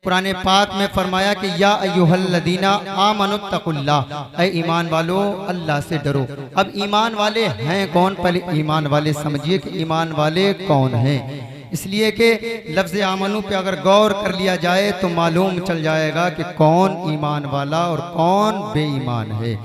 कुरान पाक में फरमाया कि या अय्युहल्लज़ीना आमनुत्तकुल्लाह, ऐ ईमान वालो अल्लाह से डरो। अब ईमान वाले हैं कौन? पहले ईमान वाले समझिए कि ईमान वाले कौन हैं। इसलिए कि लफ्ज़ आमनू पे अगर गौर कर लिया जाए तो मालूम चल जाएगा कि कौन ईमान वाला और कौन बेईमान है।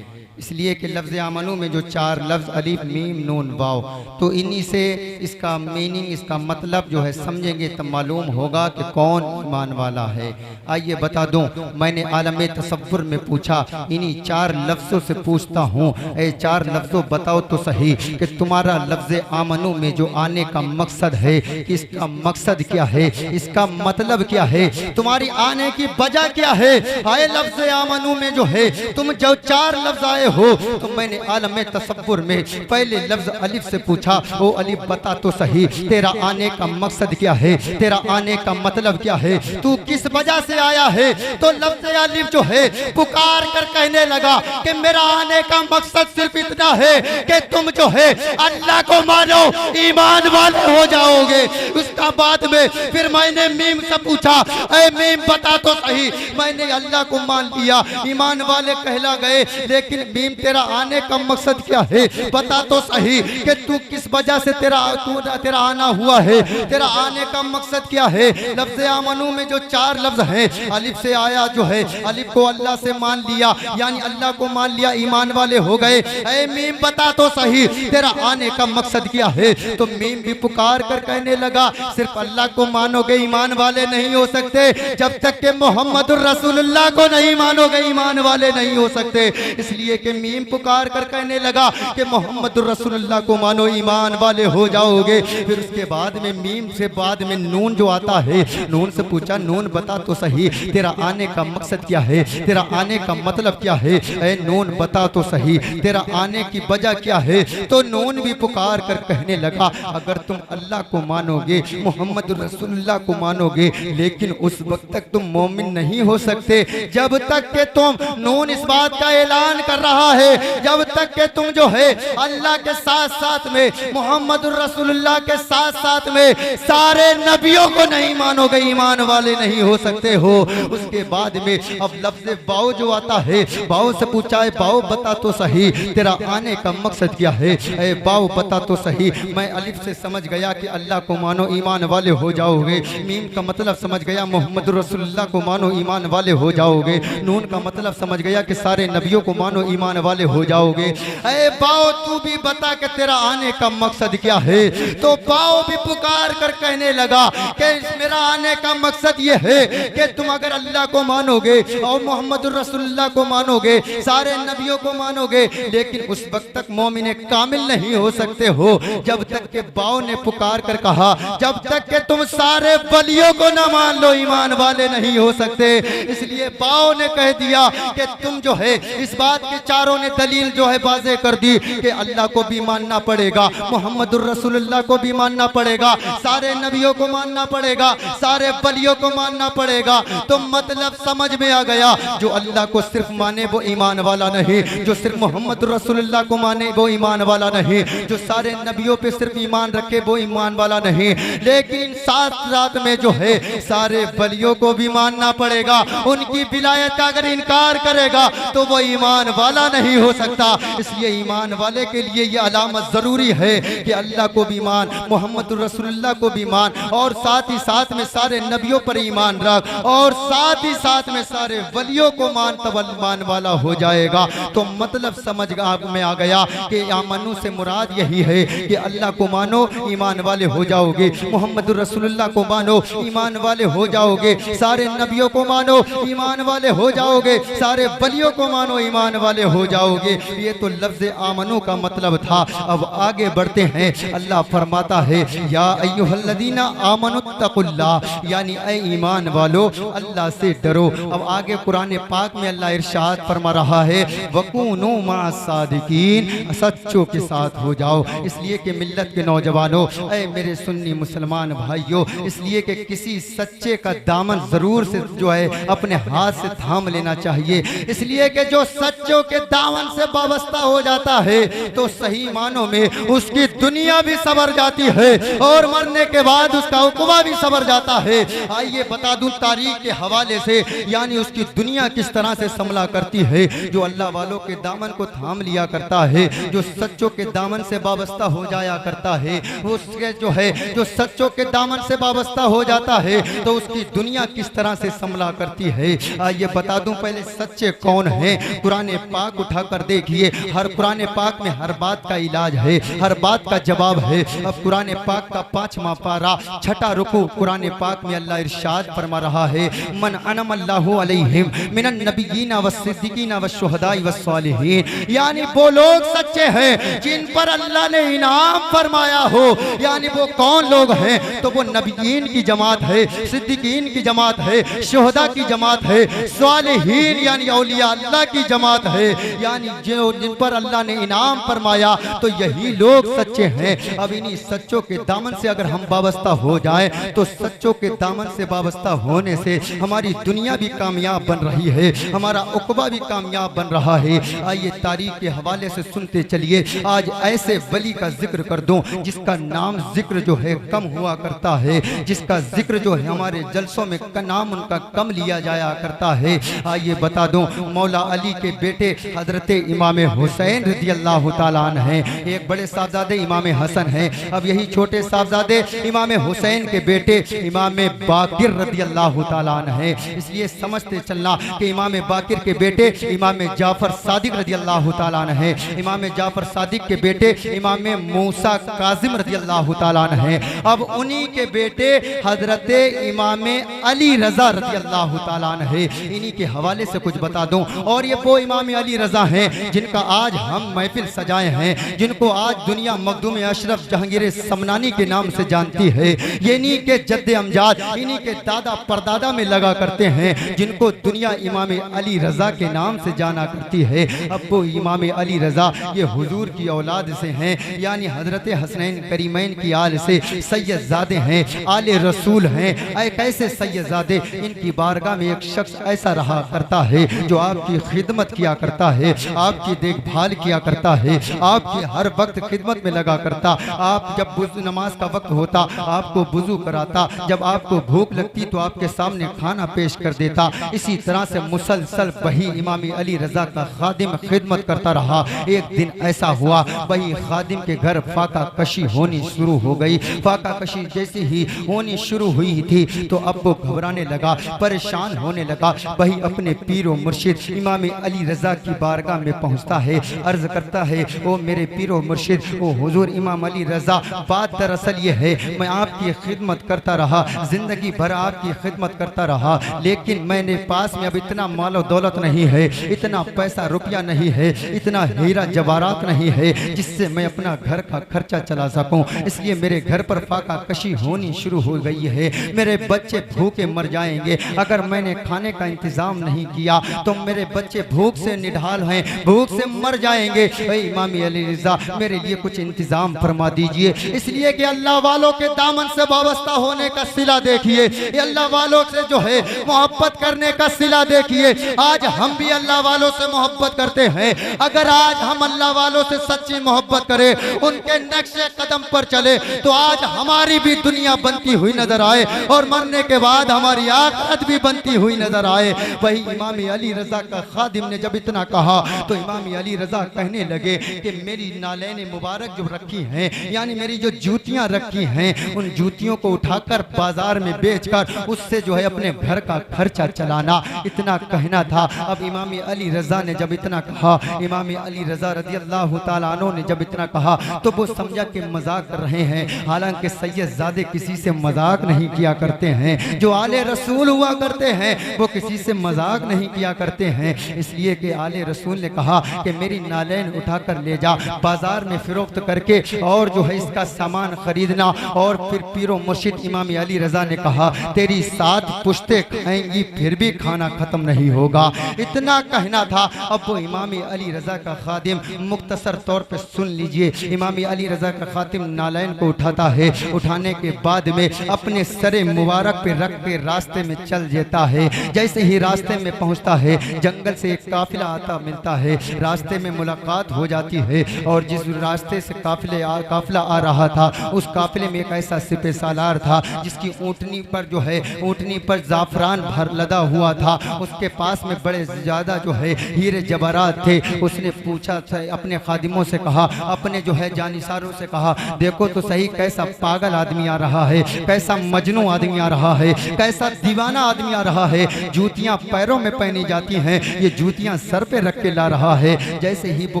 इसलिए कि लफ्ज़ आमनू में जो चार लफ्ज़ अलिफ मीम नून वाव, तो इन्हीं से इसका मीनिंग, इसका मतलब जो है समझेंगे तब मालूम होगा कि कौन ईमान वाला है। आइए बता दूं, मैंने आलम तसव्वुर में पूछा, इन्हीं चार लफ्ज़ों से पूछता हूँ, ऐ चार लफ्ज़ों बताओ तो सही कि तुम्हारा लफ्ज़ आमनू में जो आने का मकसद है, इसका मकसद क्या है, इसका मतलब क्या है, तुम्हारी आने की वजह क्या है। आए लफ्ज़ आमनू में जो है तुम जो चार लफ्ज़ आए हो, तो मैंने आलम तसव्वुर में पहले लफ्ज़ अलिफ से पूछा, ओ अलिफ बता तो सही तेरा आने का मकसद क्या है, तेरा आने का मतलब क्या है, तू किस वजह से आया है। तो लफ्ज़ अलिफ जो है पुकार कर कहने लगा कि मेरा आने का मकसद सिर्फ इतना है कि तुम जो है अल्लाह को मानो, ईमान वाले हो जाओगे। उसका बाद में फिर मैंने मीम से पूछा, ऐ मीम बता तो सही, मैंने अल्लाह को मान लिया, ईमान वाले कहला गए, लेकिन मीम तेरा आने का मकसद क्या है, बता तो सही कि तू किस वजह से तेरा आना हुआ है, तेरा आने का मकसद क्या है। लफ्ज़ आमनू में जो चार लफ्ज़ हैं, अलिफ से आया जो है, अलिफ को अल्लाह से मान लिया, यानी अल्लाह को मान लिया, ईमान वाले हो गए। ऐ मीम बता तो सही तेरा आने का मकसद क्या है। तो मीम भी पुकार कर कहने लगा, सिर्फ अल्लाह को मानोगे ईमान वाले नहीं हो सकते, जब तक कि मोहम्मदुर रसूलुल्लाह को नहीं मानोगे ईमान वाले नहीं हो सकते। इसलिए कि मीम पुकार कर कहने लगा कि मोहम्मदुर रसूलुल्लाह को मानो, ईमान वाले हो जाओगे। फिर उसके बाद में मीम से बाद में नून जो आता है, नून से पूछा, नून बता तो सही तेरा आने का मकसद क्या है, तेरा आने का मतलब क्या है। ऐ नून बता तो सही तेरा आने की वजह क्या है। तो नून भी पुकार कर कहने लगा, अगर तुम अल्लाह को मानोगे, मोहम्मदुर रसूलुल्लाह को मानोगे, लेकिन उस वक्त तक तुम मोमिन नहीं हो सकते जब तक कि तुम, नून इस बात का ऐलान कर रहा है, जब तक कि तुम जो है अल्लाह के साथ साथ में, मोहम्मदुर रसूलुल्लाह के साथ साथ में सारे नबियों को नहीं मानोगे, ईमान वाले नहीं हो सकते हो। उसके बाद में अब लफ्ज़ बाओ जो आता है, बाओ से पूछा है, बाओ बता तो सही तेरा आने का मकसद क्या है। ऐ बाओ बता तो सही, मैं अलिफ से समझ गया कि अल्लाह को मानो, ईमान वाले हो जाओगे। मीम का मतलब समझ गया, मोहम्मदुर रसूलुल्लाह को मानो, ईमान वाले हो जाओगे। नून का मतलब समझ गया कि सारे नबियों को मानो, ईमान वाले हो जाओगे। ऐ बाओ तू भी बता कि तेरा आने का मकसद क्या है। तो बाओ भी पुकार कर कहने लगा कि मेरा आने का मकसद ये है कि तुम अगर अल्लाह को मानोगे और मोहम्मदुर रसूलुल्लाह को मानोगे, सारे नबियों को मानोगे, लेकिन उस वक्त तक मोमिन कामिल नहीं हो सकते हो जब तक के बाओ ने पुकार कर कहा, जब तक के तुम सारे वलियों को ना मान लो, ईमान वाले नहीं हो सकते। इसलिए बाओ ने कह दिया कि तुम जो है, इस बात के चारों ने दलील जो है वाज़े कर दी कि अल्लाह को भी मानना पड़ेगा, मोहम्मदुर रसूलुल्लाह को भी मानना पड़ेगा, सारे नबियों को मानना पड़ेगा, सारे वलियों को मानना पड़ेगा। तो मतलब समझ में आ गया, जो अल्लाह को सिर्फ माने वो ईमान वाला नहीं, जो सिर्फ मोहम्मदुर रसूलुल्लाह को माने वो ईमान वाला नहीं, जो सारे नबियों पे सिर्फ ईमान रखे वो ईमान वाला नहीं, लेकिन साथ साथ में जो है सारे वलियों को भी मानना पड़ेगा। उनकी विलायत का अगर इनकार करेगा तो वो ईमान वाला नहीं हो सकता। इसलिए ईमान वाले के लिए ये अलामत जरूरी है कि अल्लाह को भी मान, मोहम्मदुर रसूलुल्लाह को भी मान, और साथ ही साथ में सारे नबियों पर ईमान रख, और साथ ही साथ में सारे वलियों को मान, तब ईमान वाला हो जाएगा। तो मतलब समझ में आ गया कि आमनू से मुराद यही है कि अल्लाह को मानो, ईमान वाले हो जाओगे, मोहम्मदुर रसूलुल्लाह को मानो, ईमान वाले हो जाओगे, सारे नबियों को मानो, ईमान वाले हो जाओगे, सारे वलियों को मानो, ईमान वाले हो जाओगे। ये तो लफ्ज़ आमनू का मतलब था। अब आगे बढ़ते हैं, अल्लाह फरमाता है, या अय्युहल्लज़ीना आमनुत्तकुल्लाह, यानी ऐ ईमान वालो अल्लाह से डरो। अब आगे कुरान पाक में अल्लाह इरशाद फरमा रहा है, वकूनू मास्सादिकीन, सच्चों के साथ हो जाओ। इसलिए कि मिल्लत के नौजवानों, ऐ मेरे सुन्नी मुसलमान भाइयों, इसलिए कि किसी सच्चे का दामन जरूर से जो है अपने हाथ से थाम लेना चाहिए। इसलिए कि जो सच्चों के दामन से वाबस्ता हो जाता है तो सही मानों में उसकी दुनिया भी सवर जाती है और मरने के बाद उसका उक़बा भी सवर जाता है। आइए बता दूं तारीख के हवाले से, यानी उसकी दुनिया किस तरह से समला करती है। जो अल्लाह वालों के दामन को थाम लिया करता है, जो सच्चों के दामन से वाबस्ता हो जाया करता है, वो जो है जो सच्चों के दामन से वाबस्ता हो जाता है तो उसकी दुनिया किस तरह से समला करती है। आइए बता दूं पहले सच्चे कौन हैं। कुरान पाक उठाकर देखिए, हर कुरान पाक में हर बात का इलाज है, हर बात का जवाब है। अब कुरान पाक का 5वां पारा 6ठा रुकू कुरान पाक में अल्लाह इरशाद फरमा रहा है, मन अनमल्लाहु अलैहिम मिनन नबिय्यीन वस्सिद्दीकीन वश्शुहदाई वस्सालिहीन, यानी वो लोग सच्चे हैं जिन पर अल्लाह ने इनाम फरमाया हो। यानी वो कौन लोग हैं? तो वो नबिय्यीन की जमात है, सिद्दीकीन की जमात है, शुहदा की जमात है, सालिहीन यानी औलिया अल्लाह की जमात है। यानी जो जिन पर अल्लाह ने इनाम फरमाया तो यही लोग सच्चे हैं। अब इन्हीं सच्चों के दामन से अगर हम वाबस्ता हो जाएं तो सच्चों के दामन से वाबस्ता होने से हमारी दुनिया भी कामयाब बन रही है, हमारा उक़बा भी कामयाब बन रहा है। आइए तारीख के हवाले से सुनते चलिए। आज ऐसे वली का जिक्र कर दूं जिसका नाम जिक्र जो है कम हुआ करता है, जिसका जिक्र जो है हमारे जलसों में नाम उनका कम लिया जाया करता है। आइए बता दूं मौला अली के बेटे हजरत इमाम हुसैन रज़ियल्लाहु ताला अन्हु हैं, एक बड़े साहबजादे इमाम हसन हैं। अब यही छोटे साहबजादे इमाम हुसैन के बेटे इमाम बाकिर रज़ियल्लाहु ताला अन्हु हैं। इसलिए समझते चलना कि इमाम बाकिर के बेटे इमाम जाफर सादिक रज़ियल्लाहु ताला अन्हु हैं, इमाम जाफर सादिक के बेटे इमाम मूसा काजिम रज़ियल्लाहु ताला अन्हु हैं। अब उन्हीं के बेटे हजरत इमाम अली रजा रज़ियल्लाहु ताला अन्हु है। इन्हीं के हवाले से कुछ बता दूं। और ये वो इमाम अली रजा हैं जिनका आज हम महफिल सजाए हैं, जिनको आज दुनिया मखदूम अशरफ जहांगीर समनानी के नाम से जानती है। ये इन्हीं के जद्दे अमजाद, इन्हीं के दादा परदादा में लगा करते हैं, जिनको दुनिया इमाम अली रजा के नाम से जाना करती है। अब वो इमाम अली रजा ये हुजूर की औलाद से हैं, यानी हजरत हसनैन करीमैन की आल से सैयदजादे हैं, आले रसूल हैं। कैसे सैयदजादे? इनकी बारगाह में एक शख्स ऐसा रहा करता है जो आपकी खिदमत किया करता है, आपकी देखभाल किया करता है, आपकी हर वक्त खिदमत में लगा करता। आप जब नमाज का वक्त होता आपको वुजू कराता, जब आपको भूख लगती तो आपके सामने खाना पेश कर देता। इसी तरह से मुसलसल वही इमाम अली रजा का खादिम खिदमत करता रहा। एक दिन ऐसा हुआ वही खादिम के घर फाका कशी होनी शुरू हो गई। फाका कशी जैसे ही होनी शुरू हुई थी तो अब वो घबराने लगा, परेशान होने लगा। वही अपने पीरो मुर्शिद इमाम अली रजा की बारगाह में पहुंचता है, अर्ज करता है, ओ मेरे पीरो मुर्शिद, ओ हुजूर इमाम अली रजा, बात दरअसल ये है मैं आपकी खिदमत करता रहा, जिंदगी भर आपकी खिदमत करता रहा, लेकिन मैंने पास में अब इतना मालो दौलत नहीं है, इतना पैसा रुपया नहीं है, इतना हीरा जवाहरात नहीं है जिससे मैं अपना घर का खर्चा चला सकूं। इसलिए मेरे घर पर फाका कशी होनी शुरू हो गई है, मेरे बच्चे भूखे मर जाएंगे। अगर मैंने खाने का इंतजाम नहीं किया तो मेरे बच्चे भूख से निढाल हैं, भूख से मर जाएंगे। इमाम अली रज़ा मेरे लिए कुछ इंतजाम फरमा दीजिए। इसलिए कि अल्लाह वालों के दामन से वाबस्ता होने का सिला देखिए, अल्लाह वालों से जो है मोहब्बत करने का सिला देखिए। आज हम भी अल्लाह वालों से मोहब्बत करते हैं। अगर आज हम अल्लाह वालों से सच्ची मोहब्बत करें, उनके नक्शे कदम पर चले, तो आज हमारी भी दुनिया बनती हुई नजर आए और मरने के बाद हमारी आखिरत भी बनती हुई नजर आए। वही इमाम अली रजा का खादिम ने जब इतना कहा तो इमाम अली रजा कहने लगे कि मेरी नालैन मुबारक जो रखी हैं, यानी मेरी जो जूतियां रखी हैं, उन जूतियों को उठाकर बाजार में बेचकर उससे जो है अपने घर का खर्चा चलाना, इतना कहना था। अब इमाम अली रजा ने जब इतना कहा, इमाम अली रजा रज़ियल्लाहु ताला अन्हु ने जब इतना कहा तो वो समझा कि मजाक कर रहे हैं। हालांकि सैयदजादे किसी से मजाक नहीं किया करते हैं, जो आले रसूल हुआ करते हैं वो किसी से मजाक नहीं किया करते हैं। इसलिए कि आले रसूल ने कहा कि मेरी नालैन उठाकर ले जा, बाजार में फिरोख्त करके और जो है इसका सामान खरीदना। और फिर पीरो मुर्शिद इमाम अली रजा ने कहा तेरी 7 पुश्ते खाएंगी फिर भी खाना खत्म नहीं होगा, इतना कहना था। अब वो इमाम अली रजा का खादिम मुख्तसर तौर पे सुन लीजिए, इमाम अली रजा का खादिम नालैन को उठाता है, उठाने के बाद में अपने सरे मुबारक पे रख के रास्ते में चल जाता है। जैसे ही रास्ते में पहुंचता है जंगल से एक काफिला पता मिलता है, रास्ते में मुलाकात हो जाती है और जिस रास्ते से काफिला आ रहा था उस काफिले में एक ऐसा सिपह सालार था जिसकी ऊँटनी पर जो है ऊँटनी पर जाफरान भर लदा हुआ था। उसके पास में बड़े ज़्यादा जो है हीरे जवाहरात थे। उसने पूछा अपने खादिमों से कहा, अपने जो है जानिसारों से कहा, देखो तो सही कैसा पागल आदमी आ रहा है, कैसा मजनू आदमी आ रहा है, कैसा दीवाना आदमी आ रहा है। जूतियां पैरों में पहनी जाती हैं, ये जूतियां सर पे रख के ला रहा है। जैसे ही वो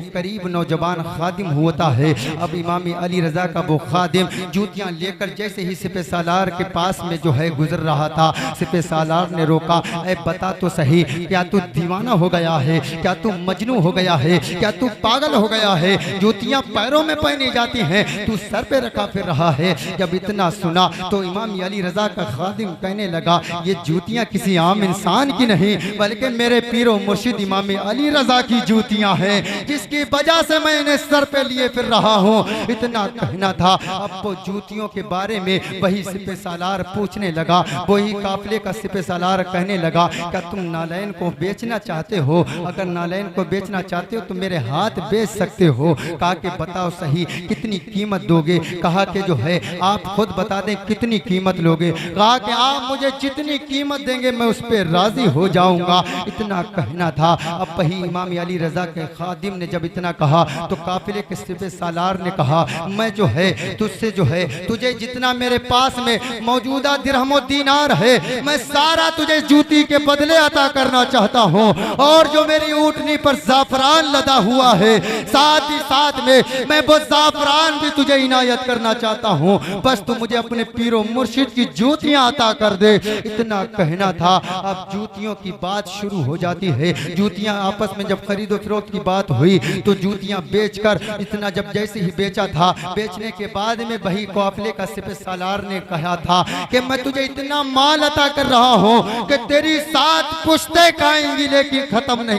करीब नौजवान खादिम होता है, अब इमाम अली रजा का वो खादिम जूतियां लेकर जैसे ही सिपह सालार के पास में जो है गुजर रहा था, सिपह सालार ने रोका, ऐ बता तो सही, क्या तू दीवाना हो गया है, क्या तू मजनू हो गया है, क्या तू पागल हो गया है? जूतियां पैरों में पहनी जाती हैं, तू सर पे रखा फिर रहा है। जब इतना सुना तो इमाम अली रजा का खादिम कहने लगा, ये जूतियां किसी आम इंसान की नहीं बल्कि मेरे पीरो मुर्शिद इमाम अली रजा की जूतियां हैं, जिसकी वजह से मैं इन्हें सर पे लिए फिर रहा हूँ। इतना कहना था। अब वो जूतियों के बारे में वही सिपह सालार पूछने लगा। वही काफिले का सिपह सालार कहने लगा, क्या तुम नालैन को बेचना चाहते हो? अगर नालैन को बेचना चाहते हो तो मेरे हाथ बेच सकते हो। कहा कि बताओ सही कितनी कीमत दोगे? कहा कि जो है आप खुद बता दें कितनी कीमत लोगे। कहा कि आप मुझे जितनी कीमत देंगे मैं उस पर राजी हो जाऊंगा। इतना कहना था। अब वही इमाम अली रजा के खादिम ने जब इतना कहा तो काफिले के सिपह सालार ने कहा, मैं जो है तुझसे जो है तुझे जितना मेरे पास में मौजूदा दिरहम दीनार है मैं सारा तुझे जूती के बदले अता करना चाहता हूँ। और जो मेरी ऊँटनी पर जाफरान लदा हुआ है साथ ही साथ में मैं वो जाफरान भी तुझे इनायत करना चाहता हूँ। बस तू मुझे अपने पीरो मुर्शिद की जूतियां अता कर दे। इतना कहना था। अब जूतियों की बात शुरू हो जाती है। जूतियां आपस में जब खरीदो फरोख्त की बात हुई तो जूतियां बेचकर इतना जब जैसे ही बेचा था, बेचने के बाद में वही काफिले का सिपह सालार ने कहा था कि मैं तुझे इतना माल अता कर रहा हूँ कि तेरी 7 पुश्तें खाएंगी लेकिन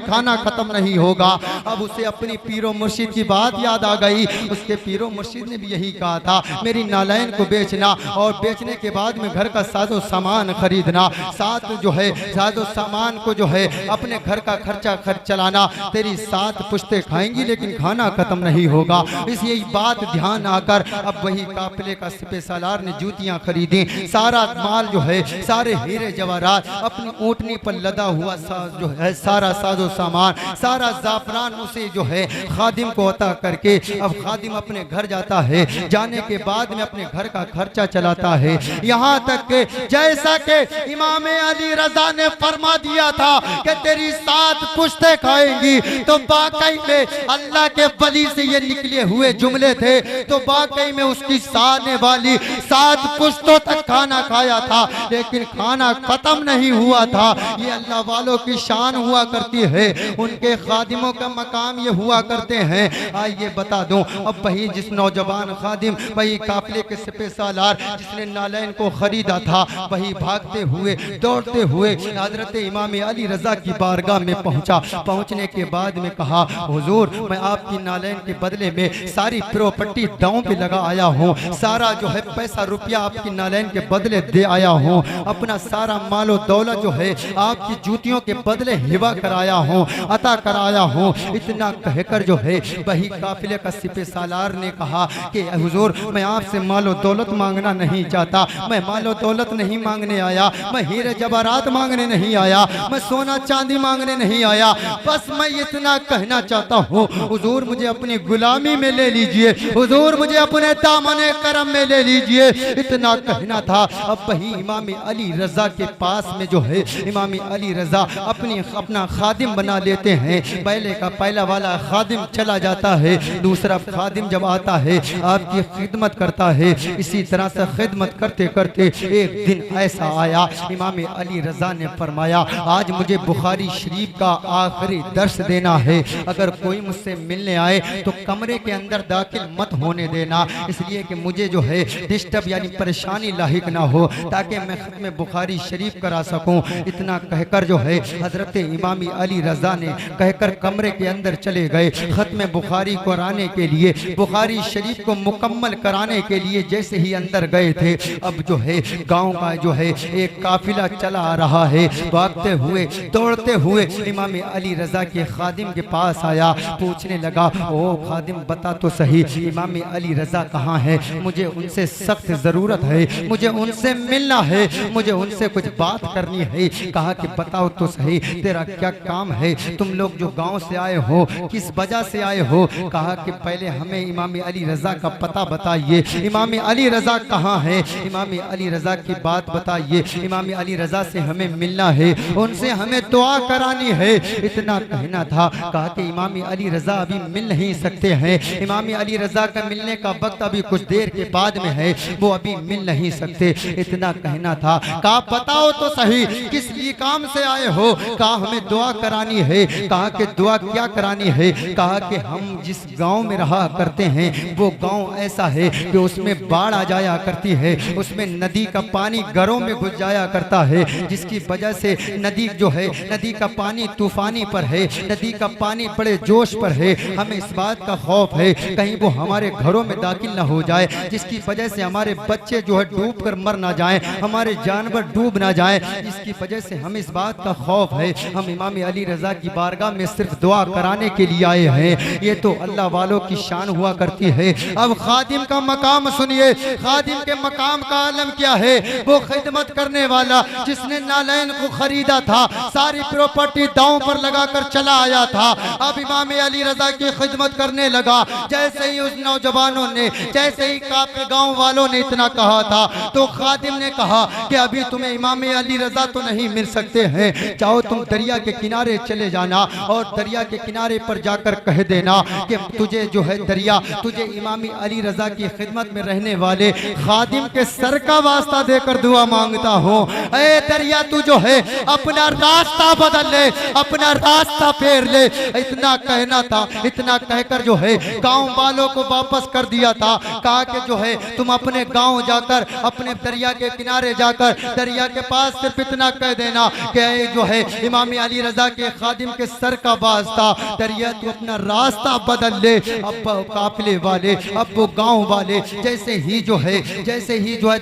खाना खत्म नहीं होगा। अब उसे अपनी पीरो मुर्शिद की बात याद आ गई। उसके पीरो मुर्शिद ने भी यही कहा था, मेरी नालैन को बेचना और बेचने के बाद में घर का साजो सामान खरीदना, साथ जो है साजो सामान को जो है अपने घर का खर्चा चलाना। तेरी 7 पुश्तें खाएंगी लेकिन खाना खत्म नहीं होगा। इस यही बात ध्यान आकर अब वही काफिले का सिपह सालार ने जूतियां खरीदी। सारा माल जो है सारे हीरे जवाहरात अपनी ऊँटनी पर लदा हुआ जो है सारा साजो सामान सारा जाफरान उसे जो है खादिम को अता करके अब खादिम अपने घर जाता है। जाने के बाद में अपने घर का खर्चा चलाता है। यहाँ तक के जैसा कि इमाम अली रजा ने फरमा दिया था कि तेरी 7 पुश्तें खाएंगी, तो वाकई में अल्लाह के वली से ये निकले हुए जुमले थे। तो वाकई में उसकी साने वाली 7 पुश्तों तक खाना खाया था लेकिन खाना खत्म नहीं हुआ था। ये अल्लाह वालों की शान हुआ करती है, उनके खादिमों का मकाम ये हुआ करते हैं। आइए बता दूं, अब वही जिस नौजवान खादिम वही काफिले के सिपह सालार जिसने नालैन को खरीदा था वही भागते हुए दौड़ते हुए हजरत इमाम अली रजा की बारगाह में पहुंचा। पहुंचने के बाद में कहा, हुजूर मैं आपकी नालैन के बदले में सारी प्रॉपर्टी दांव पे लगा आया हूँ, सारा जो है पैसा रुपया आपकी नालैन के बदले दे आया हूँ, अपना सारा मालो दौलत जो है आपकी जूतियों के बदले हिबा कराया हूँ, अता कराया हूँ। इतना कहकर जो है वही काफिले का सिपह सालार ने कहा कि हुजूर मैं आपसे मालो दौलत मांगना नहीं चाहता, मैं मालो दौलत नहीं मांगने आया, मैं हीरे जवाहरात मांगने नहीं आया, मैं सोना चांदी मांगने नहीं आया, बस मैं इतना कहना चाहता हूँ हुजूर मुझे अपनी गुलामी में ले लीजिए, हुजूर मुझे अपने दामने करम में ले लीजिए। इतना कहना था। अब वही इमाम अली रजा के पास में जो है इमाम अली रजा अपना खादिम बना लेते हैं। पहले का पहला वाला खादिम चला जाता है, दूसरा खादिम जब आता है आपकी खिदमत करता है। इसी तरह से खिदमत करते करते एक दिन ऐसा आया, इमाम अली रजा ने फरमाया आज मुझे बुखारी शरीफ का आखिरी दर्स देना है, अगर कोई मुझसे मिलने आए तो कमरे के अंदर दाखिल मत होने देना, इसलिए कि मुझे जो है डिस्टर्ब यानी परेशानी लाहिक ना हो ताकि मैं खत्म बुखारी शरीफ करा सकूं। इतना कहकर जो है हजरत इमाम अली रजा ने कहकर कमरे के अंदर चले गए। खत्म बुखारी कराने के लिए, बुखारी शरीफ को मुकम्मल कराने के लिए जैसे ही अंदर गए थे, अब जो है गांव का जो है एक काफिला चला आ रहा है, भागते हुए दौड़ते हुए इमाम अली अली रजा के खादिम के पास आया, पूछने लगा, ओ खादिम बता तो सही इमाम अली रजा कहाँ है, मुझे उनसे सख्त जरूरत है, मुझे उनसे मिलना है, मुझे उनसे कुछ बात करनी है। कहा कि बताओ तो सही तेरा क्या काम है, तुम लोग जो गांव से आए हो किस वजह से आए हो। कहा कि पहले हमें इमाम अली रजा का पता बताइए, इमाम अली रजा कहाँ है, इमाम अली रजा की बात बताइए, इमाम अली रजा से हमें मिलना है, उनसे हमें दुआ करानी है, इतना कहना था। कहा कि इमाम अली रजा अभी मिल नहीं सकते हैं, इमाम अली रजा का मिलने का वक्त अभी कुछ देर के बाद में है, वो अभी मिल नहीं सकते, इतना कहना था। कहा बताओ तो सही किस लिए काम से आए हो। कहा हमें दुआ करानी है। कहा कि दुआ क्या करानी है। कहा कि हम जिस गांव में रहा करते हैं वो गांव ऐसा है कि उसमें बाढ़ आ जाया करती है, उसमें नदी का पानी घरों में घुस जाया करता है, जिसकी वजह से नदी जो है, नदी का पानी तूफानी पर है, नदी का पानी बड़े जोश पर है। हमें इस बात का खौफ है कहीं वो हमारे घरों में दाखिल न हो जाए, जिसकी वजह से हमारे बच्चे जो है डूब कर मर ना जाएं, हमारे जानवर डूब ना जाएं, इसकी वजह से हमें इस बात का खौफ है। हम इमाम अली रजा की बारगाह में सिर्फ दुआ कराने के लिए आए हैं। ये तो अल्लाह वालों की शान हुआ करती है। अब खादिम का मकाम सुनिए, खादिम के मकाम का आलम क्या है। वो खिदमत करने वाला जिसने नालैन को खरीदा था, सारी प्रॉपर्टी दांव पर लगाकर चला आया था, अब इमाम अली रजा की खिदमत करने लगा। जैसे ही उस नौजवानों ने, जैसे ही काफी गांव वालों ने इतना कहा था, तो खादिम ने कहा कि अभी तुम्हें इमाम अली रजा तो नहीं मिल सकते हैं, चाहो तुम दरिया के किनारे चले जाना और दरिया के किनारे पर जाकर कह देना कि तुझे जो है दरिया, तुझे इमाम अली रजा की खिदमत में रहने वाले खादिम के सर का वास्ता देकर दुआ मांगता हूँ। ऐ दरिया तू जो है अपना रास्ता बदल ले, अपना रास्ता फेर ले, इतना कहना था। इतना कहकर जो है गांव वालों को वापस कर दिया था। कहा कि जो है तुम अपने गांव जाकर, अपने दरिया के किनारे जाकर दरिया के पास सिर्फ इतना कह देना कि जो है इमाम अली रजा के खादिम के सर का वास्ता, दरिया तू अपना रास्ता बदल ले। अब काफिले वाले, अब वो गांव वाले जैसे ही जो है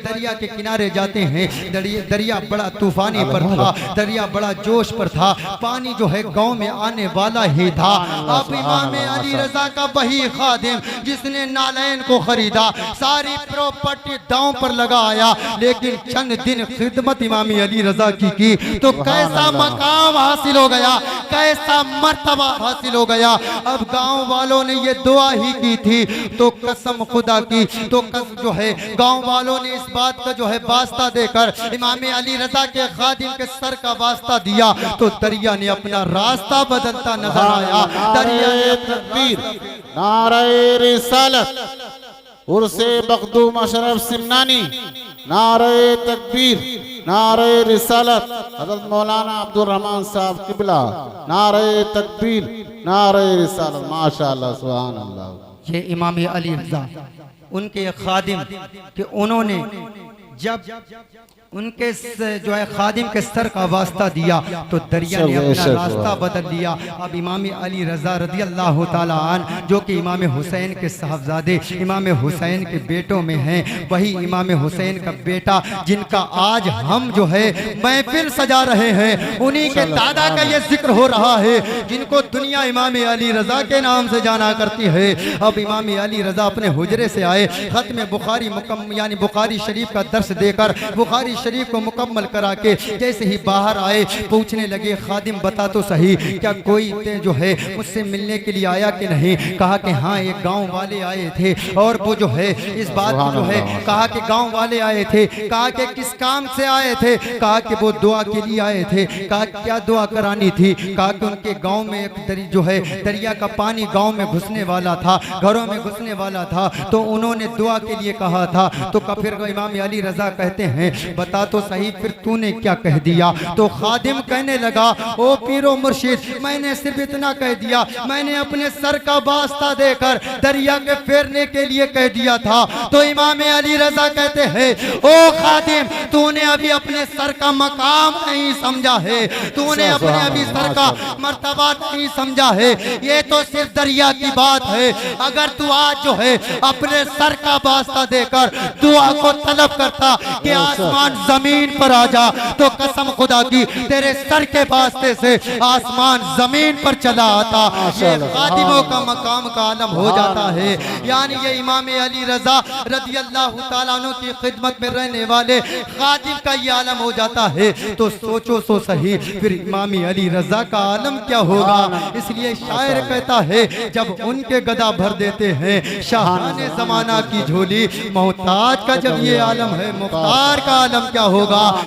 दरिया के किनारे जाते हैं, दरिया बड़ा तूफानी पर था, दरिया बड़ा जोश पर था, पानी जो है गांव में आने वाला ही था। अब इमाम अली रजा का वही खादिम जिसने नालैन को खरीदा, सारी प्रॉपर्टी दांव पर लगाया, लेकिन चंद दिन खिदमत इमाम अली रजा की तो कैसा मकाम हासिल हो गया, कैसा मर्तबा हासिल हो गया। अब गांव वालों ने ये दुआ ही की थी, तो कसम खुदा की, तो जो है गांव वालों ने इस बात का जो है वास्ता देकर इमाम अली रजा के खादिम के सर का वास्ता दिया, तो दरिया ने अपना रास्ता बदलता नजर आया। दरिया ने तकबीर, नारे रिसालत, उर्से मखदूम अशरफ सिमनानी, नारे तकबीर, नारे रिसालत, हज़रत मौलाना अब्दुल रहमान साहब किबला, नारे तकबीर, नारे रिसालत, माशाअल्लाह सुभान अल्लाह। ये इमाम अली रजा उनके खादिम कि उन्होंने जब उनके जो है खादिम के सर का वास्ता दिया, तो दरिया ने अपना रास्ता बदल लिया। अब इमाम अली रजा रज़ी अल्लाह ताला अन्हु, जो कि इमाम हुसैन के साहबजादे, इमाम हुसैन के बेटों में हैं, वही इमाम हुसैन का बेटा जिनका आज हम जो है महफिल सजा रहे हैं, उन्हीं के दादा का ये जिक्र हो रहा है, जिनको दुनिया इमाम अली रजा के नाम से जाना करती है। अब इमाम अली रजा अपने हुजरे से आए, खत्म बुखारी यानी बुखारी शरीफ का दर्स देकर बुखारी शरीफ को मुकम्मल करा के जैसे ही बाहर आए, पूछने लगे खादिम बता तो सही क्या कोई जो है मुझसे मिलने के लिए आया कि नहीं। कहा कि हाँ एक गांव वाले आए थे, और वो जो है इस बात को जो है कहा कि गांव वाले आए थे। कहा कि किस काम से आए थे। कहा कि वो दुआ के लिए आए थे। कहा क्या दुआ करानी थी। कहा कि उनके गांव में एक जो है दरिया का पानी गांव में घुसने वाला था, घरों में घुसने वाला था, तो उन्होंने दुआ के लिए कहा था। तो फिर इमाम अली रजा कहते हैं बता तो सही फिर तूने क्या कह दिया। तो खादिम कहने लगा ओ पीरो मुर्शिद, मैंने सिर्फ इतना कह दिया, मैंने अपने सर का वास्ता देकर दरिया के फेरने के लिए कह दिया था। तो इमाम अली रजा कहते हैं ओ खादिम तूने अभी अपने सर का मकाम नहीं समझा है, तूने अपने अभी सर का मर्तबा नहीं समझा है। ये तो सिर्फ दरिया की बात है। अगर तू आज जो है अपने सर का वास्ता देकर दुआ को तलब करता था कि आसमान जमीन पर आ जा, तो कसम खुदा की तेरे सर के वास्ते से आसमान जमीन पर चला आता। ये खादिमों का मकाम का आलम हो जाता है। यानी ये इमाम अली रजा रज़ी अल्लाह तआला अन्हु की खिदमत में रहने वाले खादिम का ये आलम हो जाता है। तो सोचो सो सही, फिर इमाम अली रजा का आलम क्या होगा। इसलिए शायर कहता है जब उनके गदा भर देते हैं शाहाने जमाना की झोली, मोहताज का जब ये आलम है मुख्तार का आलम क्या होगा।